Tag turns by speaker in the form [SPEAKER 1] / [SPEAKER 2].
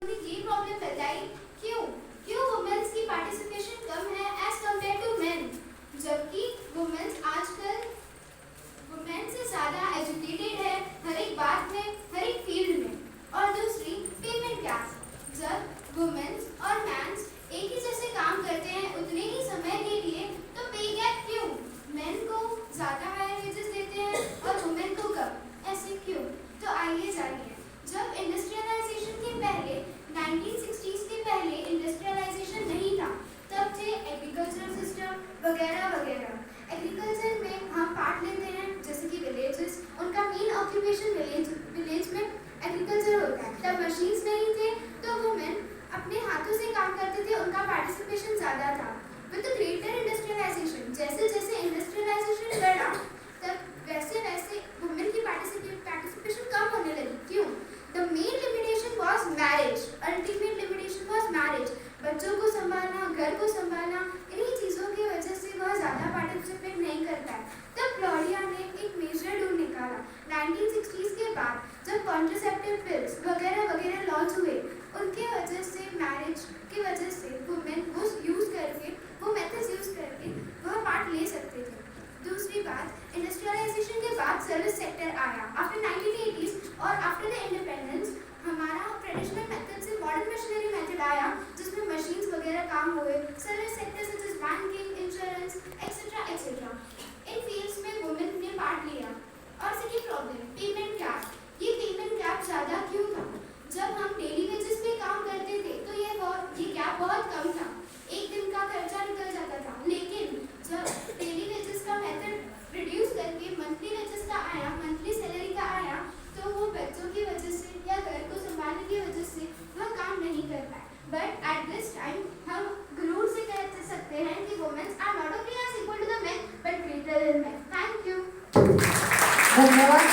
[SPEAKER 1] ये प्रॉब्लम बताई क्यों क्यों वुमेन्स की पार्टिसिपेशन कम है एज कम्पेयर टू मेन, जबकि वुमेन्स आजकल वुमेन से ज़्यादा एजुकेटेड है हर एक बात में, हर एक फील्ड में। और दूसरी पेमेंट गैप, जब वुमेन्स और मैंस एक ही जैसे काम करते हैं उतने ही समय के लिए, तो पे गैप क्यों? मेन को ज़्यादा हायर वेजेस देते हैं और वुमेन को कम, ऐसे क्यों? तो आइए जानिए। जब इंडस्ट्रियलाइजेशन के पहले 1960s के पहले इंडस्ट्रियलाइजेशन नहीं था, तब थे एग्रीकल्चर सिस्टम वगैरह वगैरह। एग्रीकल्चर में हम पार्ट लेते हैं जैसे कि विलेजेस, उनका मेन ऑक्यूपेशन विलेज में एग्रीकल्चर होता है। तब मशीन्स नहीं थे तो वुमेन अपने हाथों से काम करते थे, उनका पार्टिसिपेशन ज़्यादा था। विद द ग्रेटर इंडस्ट्रियलाइजेशन, जैसे जैसे इंडस्ट्रियलाइजेशन बढ़ा तब वैसे वैसे वुमेन की पार्टिसिपेशन कम होने लगी। क्यों? The main limitation was marriage, ultimate limitation was marriage. बच्चों को संभालना, घर को संभालना, इन्हीं चीज़ों की वजह से वह ज़्यादा पार्टिसिपेट नहीं करता है। तब क्लॉडिया ने एक मेजर रूल निकाला 1960s के बाद, जब कॉन्ट्रासेप्टिव पिल्स वगैरह वगैरह लॉन्च हुए, उनके वजह से मैरिज की वजह से वुमेन वो मेथड्स यूज़ करके वह पार्ट ले सकते थे। दूसरी बात, इंडस्ट्रियलाइजेशन के बाद सर्विस सेक्टर आया आफ्टर 1980s, और आफ्टर द इंडिपेंडेंस हमारा ट्रेडिशनल मेथड से मॉडर्न मशीनरी मेथड आया जिसमें मशीन्स वगैरह काम हुए। Service sector such as banking, insurance etcetera etcetera, इन फील्ड्स में वुमेन ने पार्ट लिया। और सेकंड प्रॉब्लम, पेमेंट गैप। ये पेमेंट गैप ज़्यादा क्यों था? जब हम डेली वेजेस पे काम करते थे तो ये गैप बहुत कम था, एक दिन का खर्चा निकल जाता था। लेकिन जब डेली वेजेस का मेथड रिड्यूस करके मंथली वेजेस का आया, मंथली सैलरी का आया, तो वो बच्चों की वजह से या घर को संभालने की वजह से वह काम नहीं कर पाए। बट एट दिस टाइम हम गरूर से कह सकते हैं कि womens are not only as equal to the men but greater than men. Thank you.
[SPEAKER 2] धन्यवाद।